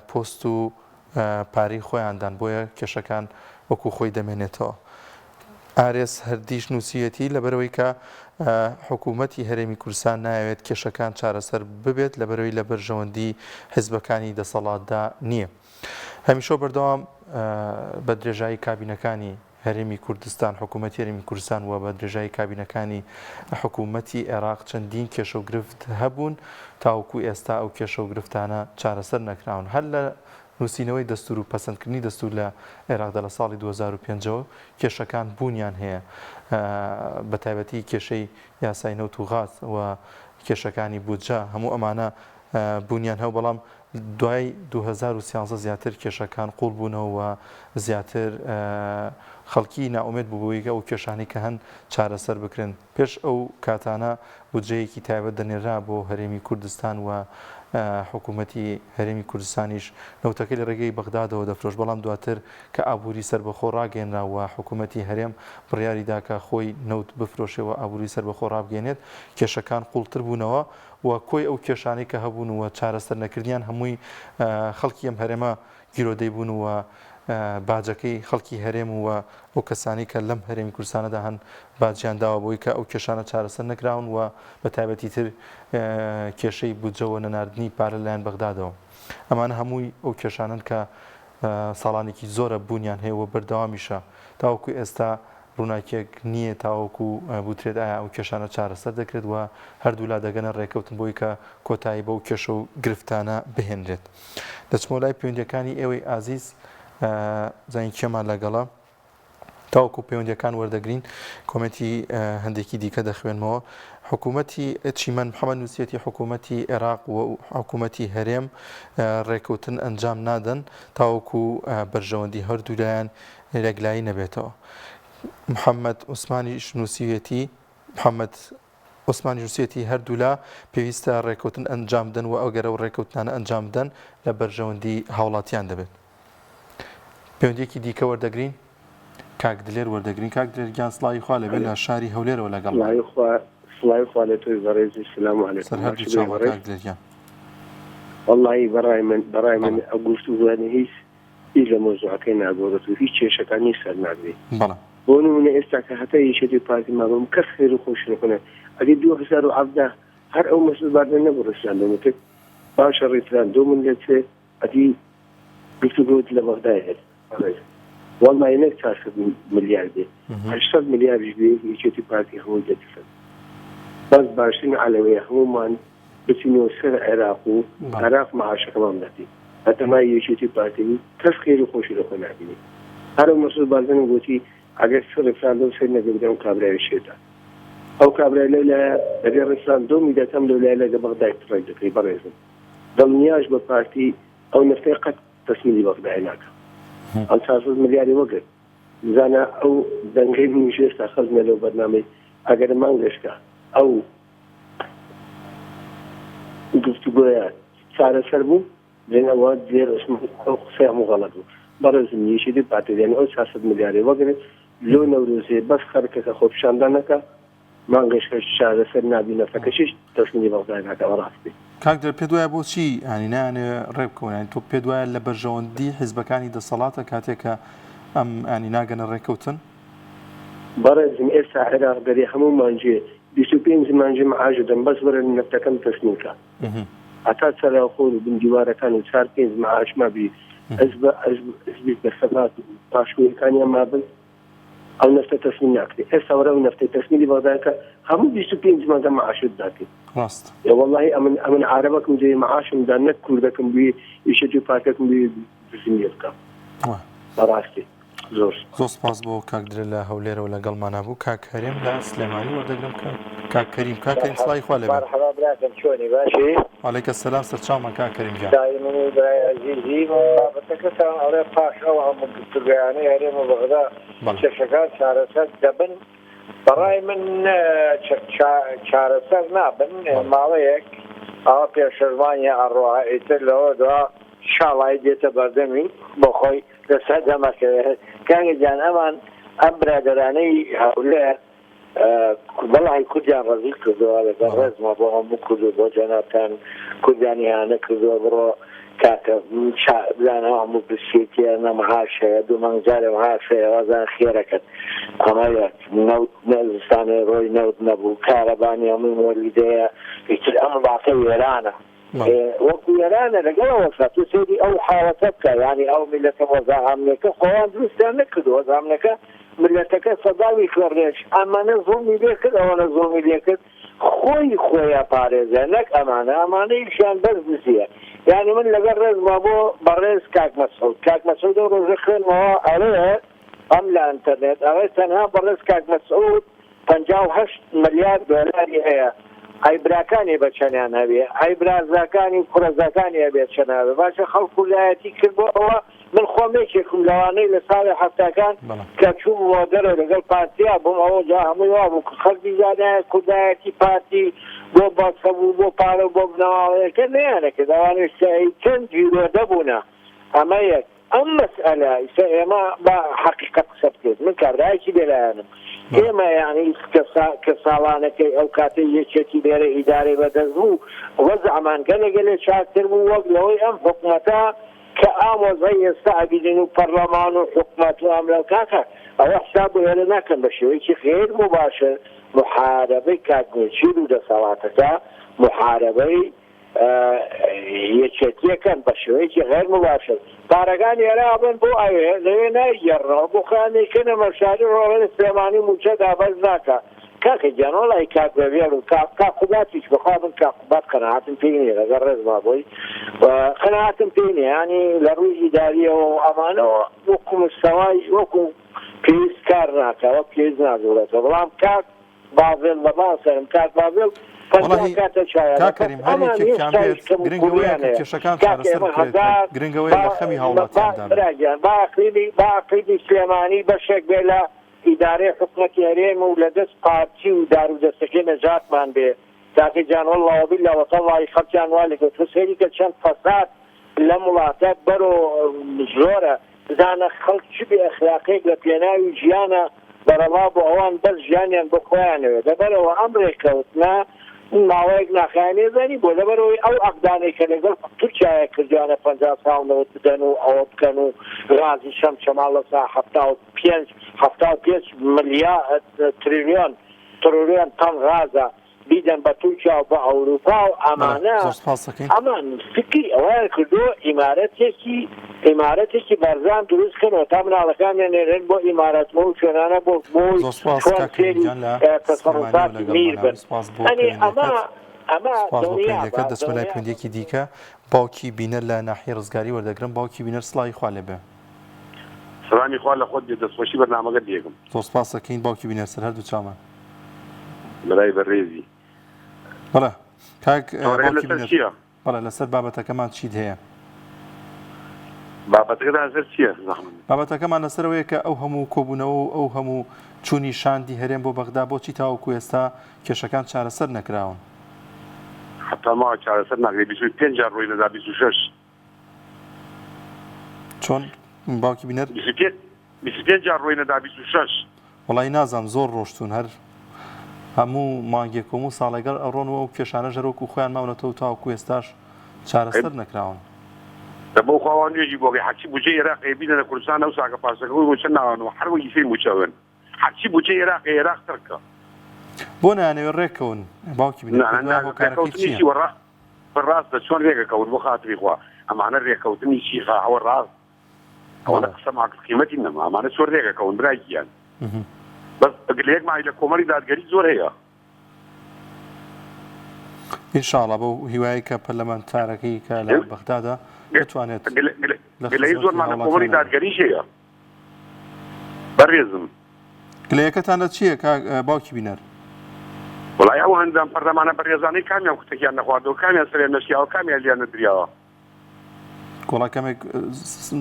پۆست و پارەی خۆیاندان بۆیە کێشەکان وەکو خۆی دەمێنێتەوە. ئارێس هەردیش نووسیەتی لەبەرەوەی کە حکوومەتی هەرێمی کوردستان نایەوێت کێشەکان چارەسەر ببێت لەبەرەوەی لە بەرژەوەندی حیزبەکانی دەسەڵاتدا نییە. هەمیشە بەردەوام بە درێژایی کابینەکانی هەرێمی کوردستان حکوومەتی هەرێمی کوردستان و بە درێژایی کابینەکانی حکوومەتی عێراق چەندین کێشە و گرفت هەبوون تاوەکو ئێستا ئەو کێشە و گرفتانە چارەسەر نەکراون. هەر لە نووسینەوەی دەستور و پەسەندکردنی دەستور لە عێراقدا لە ساڵی 2005 کێشەکان بوونیان هەیە بە تایبەتی کێشەی یاسای نەوت و غاز و کێشەکانی بودجە هەموو ئەمانە بوونیان هەو بەڵام دوای 2013 زیاتر کێشەکان قوڵ بوونەوە زیاتر خەڵکی ناومێت بووبوویگە و کێشانی کە هەن چارەسەر بکرن. پێش ئەو کاتانە بودجەیەکی تایبەت دەنێرا بۆ هەرێمی کوردستان و حکوومەتی هەرێمی کوردستانیش نەوتەکەی لە ڕێگەی بەغدادەوە دەفرۆش بەڵام دواتر کە ئابووری سەربەخۆ ڕاگەێنراوە حکوومەتی هەرێم بڕیاریدا کە خۆی نەوت بفرۆشەوە ئابووری سەربەخۆ ڕابگەێنێت کێشەکان قوڵتر بوونەوە و کۆی ئەو کێشانەی کە هەبوون و چارەسەر نەکردیان هەمووی خەڵکی ئەم هەرێمە گیرۆدەی بوون و باجەکەی خەڵکی هەرێم و ئەو کەسانی کە لەم هەرێمی کوردستانەدا هەن باجیان داوە بۆی کە ئەو کێشانە چارەسەر نەکراون و بە تایبەتی تر کێشەی بودجەوە نەناردنی پارە لایەن بەغدادەوە. ئەمانە هەمووی ئەو کێشانن کە ساڵانێکی زۆرە بوونیان هەیە و بەردەوامیشە تاوەکو ئێستا ڕووناکیەک نییە تاوەکو بوترێت ئایا ئەو کێشانە چارەسەر دەکرێت و هەردوو لا دەگەنە ڕێکەوتن بۆی کە کۆتایی بەو کێشە و گرفتانە بهێنرێت. دەچمە لای پەیوەندیەکانی ئێوەی ئازیز زانی کێمان لەگەڵە تاوەکو پەیوەندیەکان وەردەگرین کۆمەتی هەندێکی دیکە دەخوێنمەوە. حکوومەتی چیمەن محەممەد نووسەتی حکوومەتی عێراق و حکوومەتی هەرێم ڕێکەوتن ئەنجام نادەن تاوەکو بەرژەوەندی هەردوولایەن لێگلایی نەبێتەوە. محەممەد عوسمانی نووسەتی هەردوولا پێویستە ڕێکەوتن ئەنجام بدەن و ئەوگەرە و ڕێکەوتنانە ئەنجام بدەن لە بەرژەوەندی هاوڵاتیان دەبێت. پەیوەندیەکی دیکە وەردەگرین کاک دلێر وەردەگرین. کاک دلێر گیان سڵاوی خوا لەبێت لە شاری هەولێرەوە لەگەڵ
سڵاوی خوا لە تۆی بەڕێزی سلام عەلەیکم.
سەرهەردوو چاوە کاک دلێر.
وەڵڵاهی بەڕای من ئەو گفتوگوانە هیچ لە مۆزوعەکەی ناگۆڕێت و هیچ کێشەکانی سەر ناگرێت. بۆ نمونە ئێستا کە هەتا یەکێتی پارتی ماڵم کەس خێر و خۆش نەکەنە ئەگەر 2017 هەر ئەو مەسئول باردن نەبوو ڕێسلاندەمەکرد باشە ڕێسلان دۆ من لێچێ ئەدی گفتوگۆت لە بەغدای هەیە والله نەک 400 ملیارد بێ 800 ملیاردش بێ یەکێتی پارتی هەمووی دەدەسن بەس باشترین عەلەوەیە هەموومان بچینەوە سەر عێراق و عێراق مەعاشەکەمان بدەین هەتەمای یەکێتی پارتی کەس خێر و خۆشی لەخۆ نابینی هەر ئەو مەسئول باردنم گوتی ئەگەر ڕێسلاندۆ سەر نەبێ ئەو کابرای شێتە ئەو کابرای لەلایە ئەگەر ڕێسلاندۆمی دەکەم لەلایە لەگە بەغدای تڕێک دەکەی بەڕێزم دڵنیاش بە پارتی ئەو نەفتەی قەت تەسمیلی بەغدای ناکە ئەو 400 ملیاری وەگرت زانە ئەو دەنگەی منیش ئێستا خەزمە لەو بەرنامەی ئەگەر مانگەشکە ئەو گفتوگۆیە چارەسەر بوو لێنەوە زێر ئەو قسەی هەموو غەڵەت بوو بەڕێزم یەکێتی پارتی دێن ئەو 400 ملیاری وەگرت لۆ نەورۆزێ بەس خەرکەکە خۆپیشاندانەکە مانگەشکە چارەسەر نابی نەفتەکەشیش تەسمیلی بەغدای ناکەوە ڕاستی.
کاک دەر پێ دوایە بۆچی ینی نانێ ڕێبکەوە تۆ پێ دوایە لە بەرژەوەندی حیزبەکانی دەسەڵاتە کاتێکە ئەم ینی ناگەنە ڕێکەوتن؟
بەڕێزم ئێستا عێراق دەرێ هەموو مانجێ 25 مانجێ مەعاش دەن بەس وەرە نەفتەکەم تەسمیمکە هەتا سەراخۆر و بندیوارەکان و 4-5 مەعاش مابی ئەزبی بە سەبات پاشوویەکانیان مابن ئەو نەفتە تەسمیم ناکرێت ئێستا وەرە ئەو نەفتەی تەسمیلی بەغدایکە هەموو 25 مانگە مەعاشت داکرێت
ڕاست
والله ئەمن عارەبەکم دێ مەعاشم دا نەک کوردەکەم بووی یەکێتی پارتەکەم بووی بزنیە بکەم بەڕاستی زۆر
سپاس بۆ کاک درێ لە هەولێرەوە لەگەڵمانە بوو. کاک هەرێم لە سلێمانی وەردەگرم کاک کەریم کاکەریم سڵاوی خوا لەبێت.
مرحبا براکەم چۆنی باشی؟
وعەلەیکە سەلام سەرچاومان کاک کەریم گیان.
دایمەی برای عەزیزی بابەتەکەتان ئەڵێ پاش ئەو هەموو گفتوگویانەی هەرێمە بەغدا کێشەکان چارەسەر دەبن بەڕای من چارەسەر نابن ماوەیەک ئەوە پێشەرمانیە ئەڕۆها ئیتر لەوە دوا شاڵای دێتە بەردەمی بۆ خۆی لەسەر دەمەکەوێت کاگە جان ئەمان ئەم برادەرانەی هەولێر بەڵی کوردیان ڕەزیل کردووە لەگەڵ ڕێزمە بۆ هەموو کورد و بۆ جەنابتان کوردیانی هانە کردووە بڕۆ کاکە بزانەوە هەموو پرسیەتیە نەمەهاش هەیە دوو مەنگجارێ مەهاش هەیە وەزان خێرەکەت ئەمەیەت نەزستانی ڕۆی نەوت نەبوو کارەبانی هەمووی مۆلیدەیە هیچتر ئەم باقی وێرانە وەکو وێرانە لەگەڵەوە تو سێری ئەو حاڵەتە بکە یعنی ئەو میلەتە وەزاهامنەکە خۆیان دروستیان نەکردو وەزاهامنەکە ملەتەکە سەداوی کڕێش ئەمانە زۆمی لێ کرد ئەوەنە زۆمی لێ کرد خۆیان پارێزە نەک ئەمانەیشیان بەس بزیە یعنی من لەگەڵ ڕێزما بۆ بەڕێز کاک مەسعود ڕۆژە خوێنمەوە ئەڵێ ئەم لە ئینتەرنێت ئەوەی تەنها بەڕێز کاک مەسعود 58 ملیارد دۆلاری هەیە ئەی براکانی بەچەنیان هەبێ ئەی برازاکانی و کوڕەزاکانی هەبێت چەناوێ باشە خەڵکو لایەتی کرد بۆ ئەوە من خۆمێکێکم لەوانەی لە ساڵی هەفتەکان کە چوو دەرە لەگەڵ پارتیا بووم ئەوە جا هەمووی وا بوو خەڵکی زانایە کوردایەتی پارتی بۆ باسەبوو بۆ پارە بۆ بنەماڵەیەکە نەیانەکە داوانێت چەند جیرۆ دەبوونە ئەمە یەک ئەم مەسئلە ئێمە بە حەقیقەت قسە بکرێت من کابرایەکی لێلایەنم ئێمە یعنی کە ساڵانەکەی ئەو کاتەی یەکێتی لێرە ئیدارەی بەدەست بوو وەزعمان گەلێ چاکتر بوو وەک لەوەی ئەم حکومەتە کە ئامۆزای ئێستا ئەبیدن و پەرلەمان و حکومەت و ئەملاو کاکە ئەوە حساب هێرە ناکەن بە شێوەیەکی خێر مباشر محارەبەی کاتنێچیر و دەسەڵاتەکە محارەبەی یەکێتیەکەن بە شێوەیەکی غێر مباشر پارەکانی ئێرا بن بۆ ئەوێ لەوێ نایگەڕنەوە بۆ خانێککەنە مەشاری ڕۆڵێن سلێمانی موچە دابەز ناکە کاکە گیان وەڵی کاک بەبێڵ و کاقوباتیش بخوا بن کاقوبات قەناعەتم پێی نییە لەگەڵ ڕێزما بۆی قەناعەتم پێی نییە ینی لە ڕووی ئیداریەوە و ئەمانەوە وەکو مستەوای وەکو پێویست کار ناکە وە پێویست ناگەورێتەوە بەڵام کاک باڤێڵ لە باسەرم کاک باڤێڵ
کاکەریم هەر یەکێکیان بێت گرنگەوەیە کە کێشەکان چارەسەر بکرێت گرنگەوەی لە خەمی هاوڵاتیاندا
باقیدی سلێمانی بەشێک بێ لە ئیدارەی حکومەتی هەرێم و لە دەست پارتی و دار و دەستەکەی نەجاتمان بێ تاکە جان وەڵڵەوە بیللا وەتەڵڵی خەڵکیان وا لەگەوت سەیری کە چەند فەساد لە وڵاتە بەرۆ زۆرە بزانە خەڵک چ بێ ئەخلاقێک لە پێناوی ژیانە بەرەڵا بۆ ئەوان بەس ژیانیان بۆ خۆیانەوێت لەبەرەوە ئەم ڕێکەوتنە ماوەیەک ناخایانێ زانی بۆ لەبەرەوەی ئەو ئەقدانەی کە لەگەڵ تورکیایە کردوانە 50 ساڵەوە بدەن و ئەوە بکەن و غازی شەم شەماڵ لەسا 75 تریلیۆن تەن غازە بیدەن بە تورکیا و بە ئەوروپا و ئەمانە ئەمان فکری ئەویان کردو ئیمارەتێکی بەرزان دروستکەنەوە تا مناڵەکانیان نێرێن بۆ ئیمارەتمە و شوێنانە بۆ تەسەڕوفاتی میر بن ئەمە
دەست بەلای پندێکی دیکە باوکی بینەر لە ناحیە ڕزگاری وەردەگرم باوکی بینەر سڵاوی خوا لێبێ
سلامی خوا لە خۆت دەستخۆشی بەرنامەکە دێگم
زۆر سپاس دەکەین باوکی بینەر سەر هەردوو چامان
بەلای بەڕێزی
بەڵێ کاک باوکی بینەر بەڵێ لەسەر بابەتەکەمان چیت هەیە
بابەتەکەدا سەر چییە
بابەتەکەمان لەسەرەوەیە کە ئەو هەموو کۆبوونەوە و ئەو هەموو چوونی شاندی هەرێم بۆ بەغدا بۆچی تاوەکو ئێستا کێشەکان چارەسەر نەکراون
حتا ماوە چارەسەر ناکرێت 25 جار ڕۆی لەدا 26
چۆن باوکی بینەر
25 جار ڕۆی لەدا 26
وەڵی نازانم زۆر ڕۆشتون هەر هەموو مانگێکۆم و ساڵێگەر ئەڕۆنەوە و کێشانە ژەرۆک و خۆیان ماونەتەوە تاوەکو ئێستاش چارەسەر نەکراون
بۆ خواوان نوێژی بۆگەی حچی بودجێ عێراقی بینە لە کوردستان ئەو ساکە پاسەکەەوەی بۆ چەند ناوانەوە هەروەی فیلم وچەون حچی بودجێ عێراق ترکە
بۆ نایانەوێت ڕێکەون باوکی
بینەکەوتنیشی بەڕاستە چۆن ڕێگەکەوت بۆ خاتری خوا ئەمانە ڕێکەوتنی چیخە ئەوە ڕاست ئەوە قسە ماکس قیمەتی نەما ئەمانە چۆن ڕێگەکەون برای گیان بەس گلەیەک مای لە کۆمەڵی دادگەری زۆر هەیە
ئینشاڵڵا بۆ هیوایی کە پەرلەمانتارەکەی کە لە بەغدادا بتوانێت
گلەی زۆرمان لە کۆمەڵی دادگەریش هەیە بەڕێزم
گلەیەکەتانە چییە باوکی بینەر
وڵای ئەو هەندام پەرلەمانە بەڕێزانەی کامیان کوتێکیان نەخواردەوە کامیان سەرێن نەشیاوە کامیان لیان نەدریاوە
گۆڵا کەمێک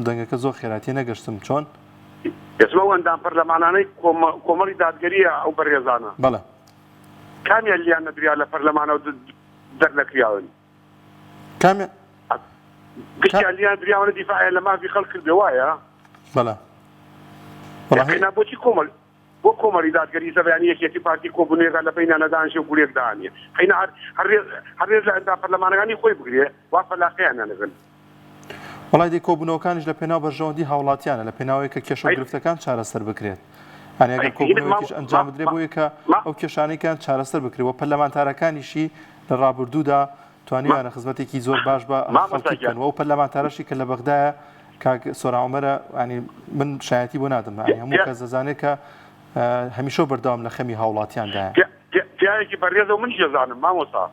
دەنگەکە زۆر خێراتی نەگەشتم چۆن
ئێسمە ئەو هەندام پەرلەمانانەی کۆمەڵی دادگەریە ئەو بەڕێزانە
بەڵێ
کامیان لیان نەدریا لە پەرلەمانە دەرنەکراون
کامیان
گشتیان لیان دریاوە دیفاعە لە مافی خەڵک کردێ وایە
بەڵێ
بەڵێ بۆچی بۆ کۆمەڵی دادگەری سەبیانی یەکێتی پارتی کۆبوونێکە لە بینانە دانیشە و گورێک دانیە حینە هەرێز لە ئەندا پەرلەمانەکانی خۆی بگرێ وا فەلاقییانە لەگەن
وڵای دی کۆبوونەوەکانیش لە پێناو بەرژەوەندی هاوڵاتیانە لە پێناوەیە کە کێشە و گرفتەکان چارەسەر بکرێت هەنێ ئەگەر کۆبوونەوەکیش ئەنجام بدرێ بۆیە کە ئەو کێشانەیان چارەسەر بکرێەوە پەرلەمانتارەکانیشی لە ڕابردوودا توانیوانە خزمەتێکی زۆر باش بە خەڵکیکەنەوە و پەرلەمانتارەشی کە لە بەغدایە کاک سۆراعومەرە ینی من شایەتی بۆ نادەم هەموو کەس دەزانێت کە هەمیشە بەردەوام لە خەمی هاوڵاتیاندایە
پیاوێکی بەڕێزە و من جێزانم مامۆستا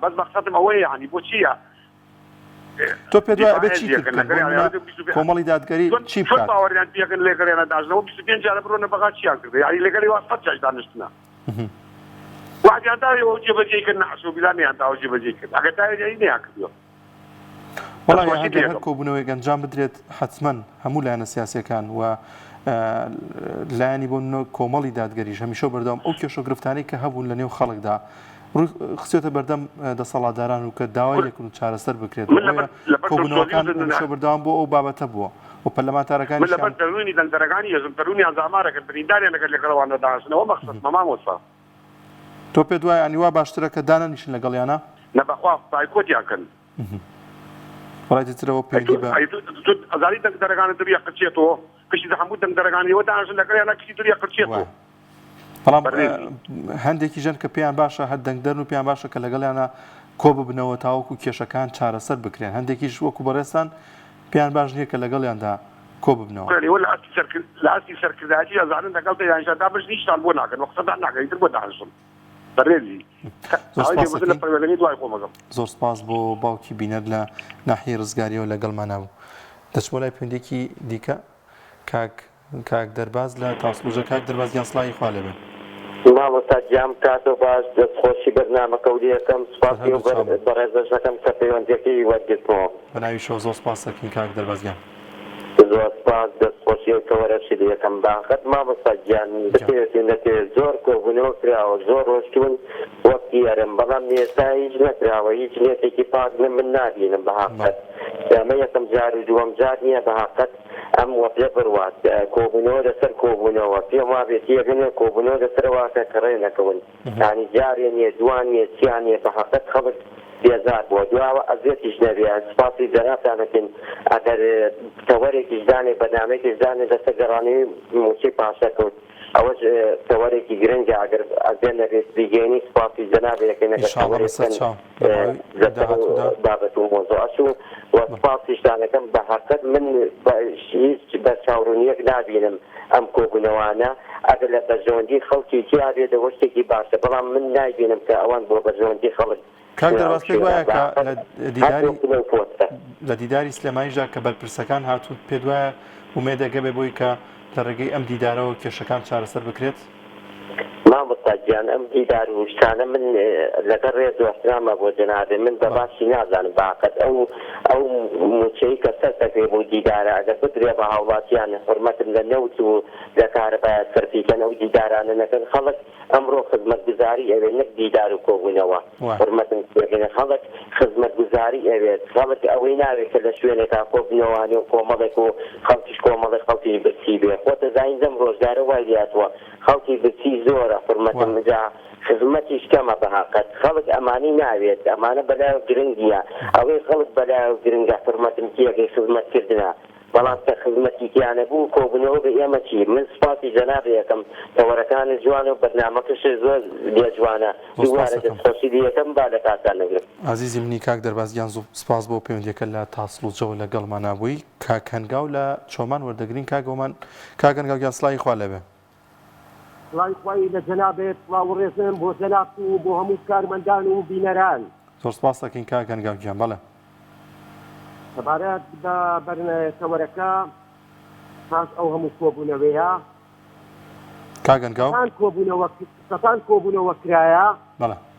بەس مەقسەدم ئەوەیە یعنی بۆچیە
تۆ پێ دوای ئەبێت چی کۆمەڵی دادگەری چی بکات
باوەڕیان پێکەن لێگەڕێنە داژنەوە 25 جارە بڕۆنە بەغا چیان کردە یعنی لێگەری وا 100 جار دانیشتنە وعدیان داوێەوە جێبەجێکرد نەحسوو بیلانیان داوە جێبەجێ کرد ئەگەر داوێت نەیان کردووە
وەڵای هەر کۆبوونەوەی ئەنجام بدرێت حتمەن هەموو لایەنە سیاسیەکان و لایەنی بۆ کۆمەڵی دادگەریش هەمیشە بەردەوام ئەو کێشە و گرفتانەی کە هەبوون لە نێو خەڵکدا خسێتە بەردەم دەسەڵاتداران و کە داوای لێکردن چارەسەر بکرێت کۆبوونەوەکان هەمیشە بەردەوام بۆ ئەو بابەتە بووە و پەرلەمانتارەکانی
لەبەر دەرونی دەنگدەرەکانی ێژم دەرونیان زامارەکەن برینداریان لەگەر لێگەڕەوانە داهاتنەوە مەقسەد مامۆستا
تۆ پێ دوای ئەنیوا باشترە کە دانەنیشن لەگەڵیانە
نەبەخوا پایکۆتیانکەن
وڵای ترەوە پێی بە
ئەزاری دەنگدەرەکانە دەبیە قچێتەوە کشی هەموو دەنگدەرەکانیەوە دانیشن لەگەڵیانە کشی دەبیە قچێتەوە
بەڵام هەندێکی ژەن کە پێیان باشە هەر دەنگدەرن و پێیان باشە کە لەگەڵیانە کۆ ببنەوە تاوەکو کێشەکان چارەسەر بکرێن هەندێکیش وەکو بەڕێستان پێیان باش نییە کە لەگەڵیاندا کۆ ببنەوە
لە ئاستی سەرکردایەتی ئەزانن لەگەڵ دەیانشدا بەش هیچتان بۆ ناکەن وەختەدا ناکەن تر بۆ داهشم بەڕێزی
زۆر سپاس بۆ باوکی بینەر لە ناحیە ڕزگاریەوە لەگەڵمان نەبوو دەچمە لای پێندێکی دیکە کاک دەرباز لە تاسڵوژە کاک دەربازیان سڵاوی خوا لێبێ
مامۆستا گیام کاتۆ باش دەستخۆشی بەرنامەکە و یەکەم سپاسی و بەڕێزەشەکەم کە پەیوەندیەکەی وەرگرتمەوە
بەناوی شەو زۆر سپاس دەکەین کاک دەربازیان
زۆر سپاس دەستخۆشی و کەوەرەشی یەکەم باخەت مامۆستا گیان بتێت زۆر کۆبوونەوە کراوە زۆر ڕۆشتون وەکی یارم بەڵام ئێستا هیچ نەکراوە هیچ نێتێکی پاک من نابینم بەهاقەت ئەمە یەکەم جار و دووەم جار نییە بەهاقەت ئەم وەپێ بڕوات کۆبوونەوە لەسەر کۆبوونەوە پێم وابێت یەگەنێ کۆبوونەوە لەسەرواکە کە ڕێنەکەون یانی جارێ نیە جوان نیە چیان نیە بەهاقەت خەڵک بێزار بووە دواوە ئەزێتیش نەبێ سپاسی دەراتانەکەن ئەگەر تەوەرێکیش دانێ بەنامەیەکیش دانێ دەستە گەڕانەوەی موچەی پاشەکەوت ئەوەش تەوەرێکی گرنگە ئەگەر ئەگەر نەبێت بیگەینی سپاسی جەنابێکەکەن بابەت و مۆزوعەش و سپاسیشتانەکەم بە حەقیقەت من هیچ بە چاوڕوونیەک نابینم ئەم کۆبوونەوانە ئەگەر لە بەرژەوەندی خەڵکی تیا بێتەوە شتێکی باشە بەڵام من نابینم کە ئەوان بۆ بەرژەوەندی خەڵک
کاک دەرباز پێت وایە کە لە دیداری سلێمانیشدا کە بەرپرسەکان هاتوون پێت وایە ومێدەگە بێ بۆی کە لە ڕێگەی ئەم دیدارەوە کێشەکان چارەسەر بکرێت
مامۆستاگیان ئەم دیدار و شتانە من لەگەڵ ڕێز و احترامە بۆ جەنابێ من بەباشی نازانم باقەت ئەو موچەی کە سەر دەکرێت بۆ دیدارە ئەگەر بدرێ بە هاوڵاتیان حورمەتم لە نەوت و لە کارەبایە سەرفیکەن ئەو دیدارانە نەکەن خەڵک ئەمڕۆ خزمەتگوزاری ئەوێ نەک دیدار و کۆبوونەوە حورمەتم پێکەنە خەڵک خزمەتگوزاری ئەوێت خەڵک ئەوەی ناوێت کە لە شوێنێکا کۆبوونەوانی و کۆمەڵێک و خەڵکیش کۆمەڵی خەڵکی برسی بێ خۆتە زانین دەم ڕۆژگارە وای دیاتوە خەڵکی برسی زۆرە حورمەتم جا خزمەتی شتەمە بەهاقەت خەڵک ئەمانی ناوێت ئەمانە بەلایەو گرنگیە ئەوەی خەڵک بەلایەو گرنگە حورمەتم کێگەی خزمەتکردنە بەڵام کە خزمەتیکیانە بوو کۆبوونەوە بە ئێمە چی من سپاسی جەنابێ یەکەم تەوەرەکانی جوانە و بەرنامەکەش زۆر لێ جوانە دووارە دەستخۆشی یەکەم با لە کاتان نەگرم
عزیزی منی کاک دەربازیان زۆر سپاس بۆ پەیوەندیەکە لە تاسڵوجەوە لەگەڵمان نابووی کاک هەنگاو لە چۆمان وەردەگرین کاک هەنگاویان سڵاوی خوا لەبێ
سڵاوی خوای لە جەنابێت سڵاو و ڕێزم بۆ جەناب و بۆ هەموو کارمەندان و بینەران
زۆر سپاس دەکەین کاک هەنگاویان بەڵێ
سەبارەت بە بەرنەتەوەرەکە پاش ئەو هەموو کۆبوونەوەیە
کاک هەنگاو
سەتان کۆبوونەوە کرایە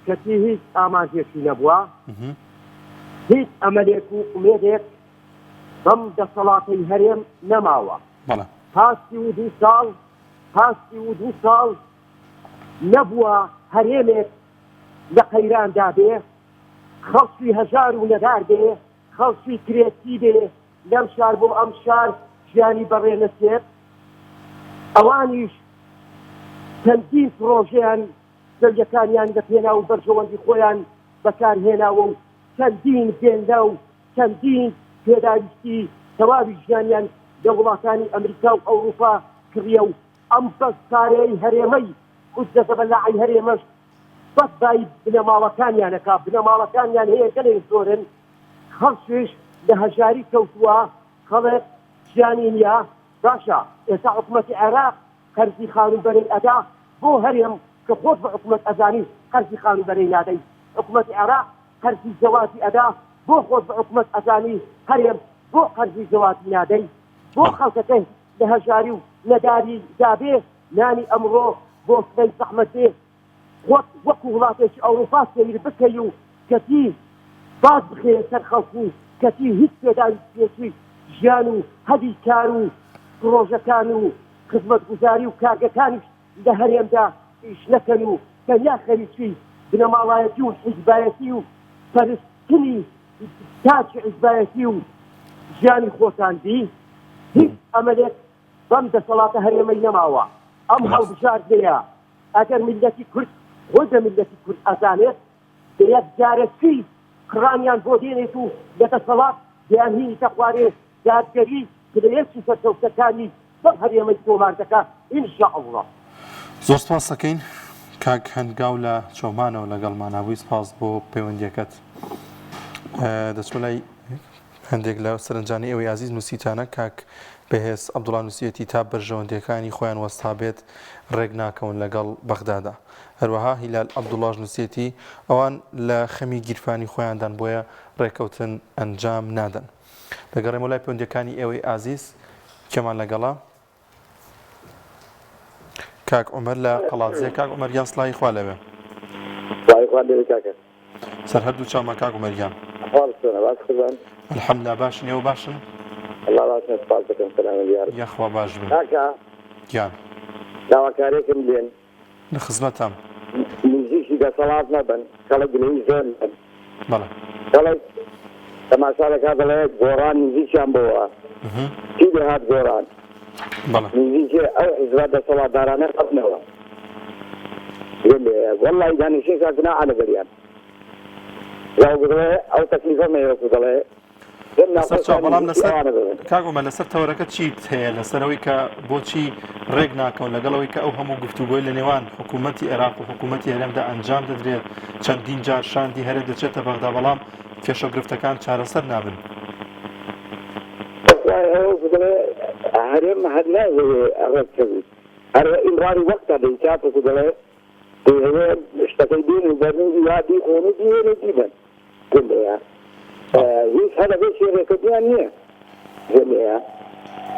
کەسی هیچ ئاماژێکی نەبووە هیچ ئەمەلێک و ئومێدێک بەم دەسەڵاتەی هەرێم نەماوە پاسی و دوو ساڵ نەبووە هەرێمێک لە قەیراندا بێ خەڵکی هەژار و نەدار بێ خەڵکی کرێتی بێ لەم شار بۆ ئەم شار ژیانی بەڕێنەسێت ئەوانیش چەندین پرۆژەیان دەرگەکانیان دەپێنا و بەرژەوەندی خۆیان بەکارهێناوە و چەندین پێندا و چەندین پێداویستی تەواوی ژیانیان لە وڵاتانی ئەمریکا و ئەوروپا کڕیە و ئەم بەستارەی هەرێمەی دەزەبەلاعی هەرێمەش بەس بای بنەماڵەکانیانەکە بنەماڵەکانیان هەیە گەلێک زۆرن خەڵکیش لە هەژاری کەوتووە خەڵک ژیانی نییە باشە ئێستا حکوومەتی عێراق قەرزی خانوبەرەی ئەدا بۆ هەرێم کە خۆت بە حکوومەت ئەزانی قەرزی خانوبەرەی نادەی حکوومەتی عێراق قەرزی زەواجی ئەدا بۆ خۆت بە حکوومەت ئەزانی هەرێم بۆ قەرزی زەواجی نادەی بۆ خەڵکەکەی لە هەژاری و نەداری دابێ نانی ئەمڕۆ بۆ سبەی زەحمەت بێ خۆت وەکو وڵاتێکی ئەوروپا سەیر بکەی و کەتی باز بخێ سەر خەڵکو کەتی هیچ پێداویستێکی ژیان و هەدی کار و پرۆژەکان و خزمەتگوزاری و کارگەکانیش لە هەرێمدا ئیش نەکەن و تەنیا خەریکی بنەماڵایەتی و حیزبایەتی و پەرستنی تاچی حیزبایەتی و ژیانی خۆتان بی هیچ ئەمەلێک بەم دەسەڵاتە هەرێمەی نەماوە ئەم هەڵبژاردەیە ئەگەر میلەتی کورد خۆی بە میلەتی کورد ئەزانێت بە یەک جارەچی قڕانیان بۆ دێنێت و لە دەسەڵات دەیانهینی تەخوارێ دادگەری کە لە یەکی سەرکەوتەکانی بەم هەرێمەی تۆماردەکە ئینشاءالله
زۆر سپاس دەکەین کاک هەنگاو لە چۆمانەوە لەگەڵمانەبووی سپاس بۆ پەیوەندیەکەت دەچۆ لای هەندێک لە سەرنجانی ئێوەی عزیز نووسیتانە کاک بەهێز عەبدوڵڵا نووسیەتی تا بەرژەوەندەکانی خۆیان وەستا بێت ڕێک ناکەون لەگەڵ بەغدادا هەروەها هیلال عەبدوڵڵاش نووسیەتی ئەوان لە خەمی گیرفانی خۆیاندان بۆیە ڕێکەوتن ئەنجام نادەن دەگەڕێمە لای پەیوەندیەکانی ئێوەی عزیز کێمان لەگەڵا کاک عومەر لە قەڵاتزێ کاک عومەریان سڵاوی خوا لەوێ سەر هەردوو چاومە کاک عومەریان الحەمدوللا باشن ئێوە باشن یاخوا باش بن گیان
داواکارێکم بێن
لە خزمەتام
نزیکی دەسەڵات نەبن کەڵک گلەی زۆر نەبن
بەڵێ
کەڵک تەماشا دەکات دەڵێت گۆڕان نزیکیان بۆوە چی دەهات گۆڕان نزیکی ئەو حیزبە دەسەڵاتدارانە قەبنەوە وەڵڵی دانیشتین کاتنا عەلەبەریان ئەو تەکلیفە مەیەوەکو دەڵێ
کاگۆمە لەسەر تەوەرەکە چیت هەیە لەسەرەوەی کە بۆچی ڕێک ناکەون لەگەڵەوەی کە ئەو هەموو گفتوگۆی لە نێوان حکوومەتی عێراق و حکوومەتی هەرێمدا ئەنجام دەدرێت چەندین جار شاندی هەرێ دەچێتە بەغدا بەڵام کێشەگرفتەکان چارەسەر نابن
هەرێم هەر ناوێ ئەڕێککەوت هەر ئیمڕاری وەقتا دەیکاتەکو دەڵێ شتەکەی دێن و بەرنی وادی خۆنی دیێنێ دیبن گوندەیە هیچ هەدەبێت شێڕێکەوتیان نییە زێنەیە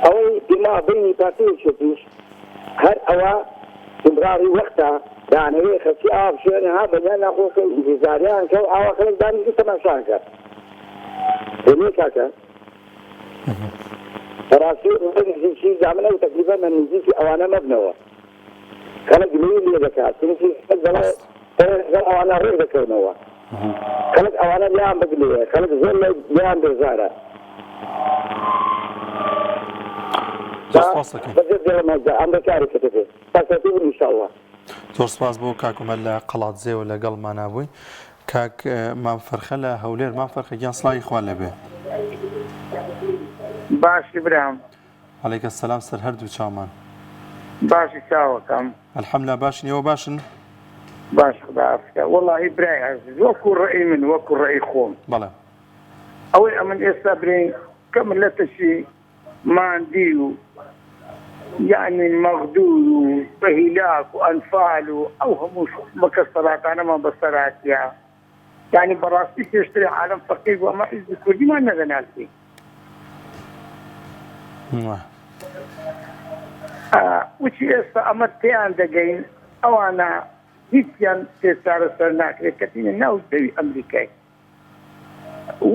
ئەوەی دیما بینی پارتیەکێ توش هەر ئەوە ئیمڕاری وەقتا دانەوێ خەچی ئاو شوێنە ها بەیان ناخۆکە ئینتیزاریان کە و ئاوا خەڵک دانیشتی تەماشان کرد زێنێ کاکە بەڕاستی نزیکی زامنە و تەکلیفە من نزیکی ئەوانە مەبنەوە خەڵک گلەی لێ دەکات چونکی دەڵێ ئەوانە ڕێک دەکەونەوە خەڵک ئەوانە لیان بگلێ خەڵک زۆر لیان بێزارە
زۆر سپاس بۆ کاکومەل لە قەڵاتزێوە لەگەڵمانە بووی کاک مامفەرخە لە هەولێر مامفەرخە گیان سڵاوی خوا لەبێ
باشی برام
عەلەیکە سەلام سەر هەردوو چاومان
باشی چاوەکەم
الحەمدوللا باشن ئێوە باشن
باش خدا عافیە وەڵڵاهی برای عەزیز وەکو ڕێی من وەکو ڕێی خۆم
بەڵێ
ئەوەی ئەمن ئێستا برین کە ملەتەشی ماندی و یعنی مەغدور و بەهیلاک و ئەنفال و ئەو هەموو مەکەسەراتانەمان بەسەراتیا یعنی بەڕاستی پێشتری عالەم فەقیر بوو ئەمە حیزبی کوردیمان نەدەناسی وچی ئێستا ئەمە پێیان دەگەین ئەوانە هیچیان پێ چارەسەر ناکرێت کەتینە ناو دەوی ئەمریکای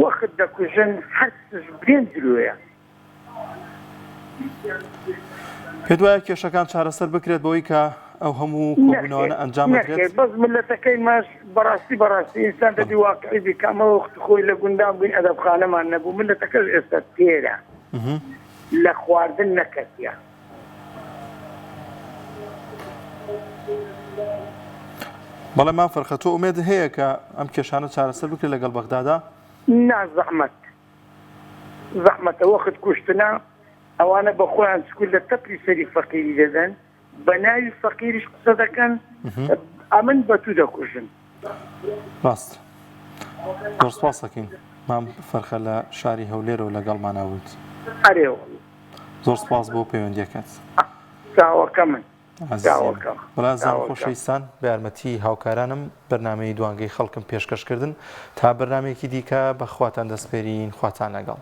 وەخت دەکوژن هەرچش برێن درۆیە
پێت وایە کێشەکان چارەسەر بکرێت بەوەی کە ئەو هەموو کۆبوونەوەنە ئەنجام بدرێت
بەس ملەتەکەی ماش بەڕاستی ئینسان دەبی واقعی بیکە ئەمە وەخت خۆی لە گوندان بووین ئەدەبخانەمان نەبوو ملەتەکەش ئێستا تێرە لە خواردن نەکەتیە
بەڵێ مامفەرخە تۆ ئومێد هەیە کە ئەم کێشانە چارەسەر بکرێت لەگەڵ بەغدادا
نا زەحمەتە وەخت کوشتنا ئەوانە بە خۆیان سکول لە تەپری سەری فەقیری دەدەن بە ناوی فەقیریش قسە دەکەن ئەمن بە تو دەکوژن
ڕاست زۆر سپاس دەکەین مامفەرخە لە شاری هەولێرەوە لەگەڵمانە بوویت زۆر سپاس بۆ پەیوەندیەکەت
چاوەکە من
بەڵازان خۆشەویستان بە یارمەتی هاوکارانم بەرنامەی دوانگەی خەڵکم پێشکەشکردن تا بەرنامەیەکی دیکە بە خواتان دەسپێرین خواتان لەگەڵ